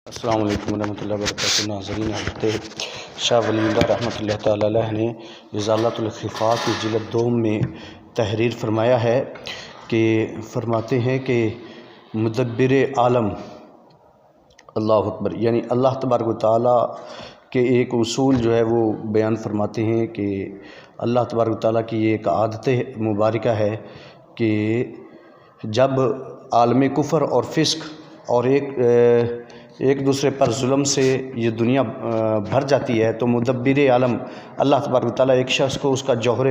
السلام علیکم ورحمۃ اللہ وبرکاتہ۔ ناظرین، حضرت شاہ ولی اللہ رحمۃ اللہ تعالی علیہ نے ازالۃ الخفا کی جلد 2 میں تحریر فرمایا ہے کہ فرماتے ہیں کہ مدبر عالم اللہ اکبر، یعنی اللہ تبارک و تعالیٰ کے ایک اصول جو ہے وہ بیان فرماتے ہیں کہ اللہ تبارک و تعالیٰ کی یہ ایک عادت مبارکہ ہے کہ جب عالم کفر اور فسق اور ایک دوسرے پر ظلم سے یہ دنیا بھر جاتی ہے تو مدبر عالم اللہ تبارک و تعالیٰ ایک شخص کو اس کا جوہر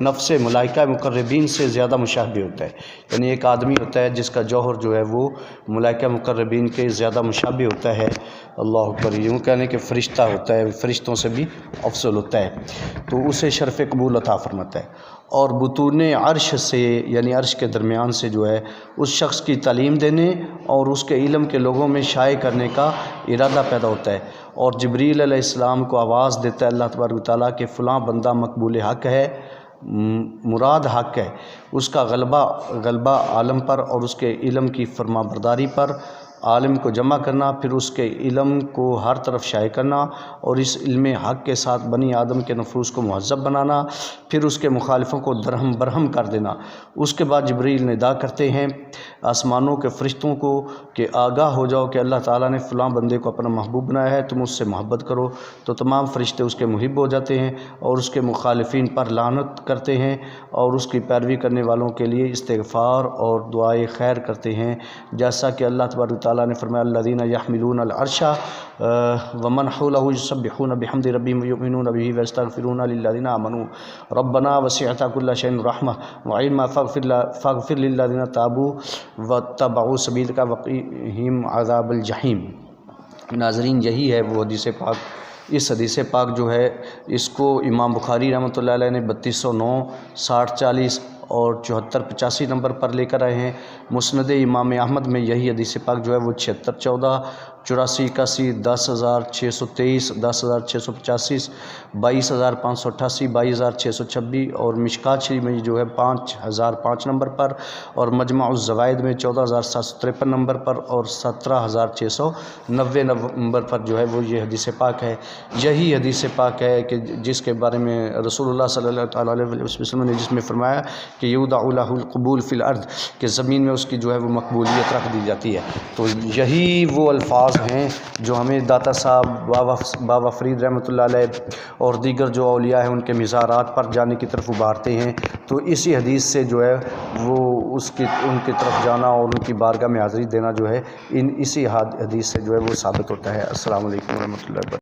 نفس ملائکہ مقربین سے زیادہ مشابہ ہوتا ہے، یعنی ایک آدمی ہوتا ہے جس کا جوہر جو ہے وہ ملائکہ مقربین کے زیادہ مشابہ ہوتا ہے۔ اللہ اکبر، یوں کہنے کہ فرشتہ ہوتا ہے، فرشتوں سے بھی افضل ہوتا ہے، تو اسے شرف قبول عطا فرماتا ہے۔ اور بطون عرش سے، یعنی عرش کے درمیان سے جو ہے اس شخص کی تعلیم دینے اور اس کے علم کے لوگوں میں شائع کرنے کا ارادہ پیدا ہوتا ہے، اور جبریل علیہ السلام کو آواز دیتا ہے اللہ تبارک و تعالیٰ کہ فلاں بندہ مقبول حق ہے، مراد حق ہے، اس کا غلبہ عالم پر اور اس کے علم کی فرما برداری پر، عالم کو جمع کرنا، پھر اس کے علم کو ہر طرف شائع کرنا اور اس علم حق کے ساتھ بنی آدم کے نفوس کو مہذب بنانا، پھر اس کے مخالفوں کو درہم برہم کر دینا۔ اس کے بعد جبریل ندا کرتے ہیں آسمانوں کے فرشتوں کو کہ آگاہ ہو جاؤ کہ اللہ تعالیٰ نے فلاں بندے کو اپنا محبوب بنایا ہے، تم اس سے محبت کرو، تو تمام فرشتے اس کے محب ہو جاتے ہیں اور اس کے مخالفین پر لعنت کرتے ہیں اور اس کی پیروی کرنے والوں کے لیے استغفار اور دعائے خیر کرتے ہیں، جیسا کہ اللہ تبارک تعالیٰ نے فرمایا الذین یحملون العرش ومن حولہ یسبحون بحمد ربہم ویؤمنون بہ ویستغفرون للذین آمنوا ربنا وسعت کل شیء رحمۃ وعلما فاغفر للذین تابوا واتبعوا سبیلک وقہم عذاب الجحیم۔ ناظرین، یہی ہے وہ حدیث پاک۔ اس حدیث پاک جو ہے اس کو امام بخاری رحمۃ اللہ علیہ نے 3209، 6040 اور 7485 نمبر پر لے کر آئے ہیں۔ مسند امام احمد میں یہی حدیث پاک جو ہے وہ 7614، 8481، 10623، 10685، 22588، 22626 اور مشکات شریف میں جو ہے 5005 نمبر پر، اور مجمع الزوائد میں 14753 نمبر پر اور 17690 نمبر پر جو ہے وہ یہ حدیث پاک ہے۔ یہی حدیث پاک ہے کہ جس کے بارے میں رسول اللہ صلی اللہ علیہ وسلم نے جس میں فرمایا کہ یودع لہ القبول فی الارض، کہ زمین میں اس کی جو ہے وہ مقبولیت رکھ دی جاتی ہے۔ تو یہی وہ الفاظ ہیں جو ہمیں داتا صاحب بابا فرید رحمۃ اللہ علیہ اور دیگر جو اولیاء ہیں ان کے مزارات پر جانے کی طرف ابھارتے ہیں، تو اسی حدیث سے جو ہے وہ ان کی طرف جانا اور ان کی بارگاہ میں حاضری دینا جو ہے اسی حدیث سے جو ہے وہ ثابت ہوتا ہے۔ السلام علیکم ورحمۃ اللہ وبرکاتہ۔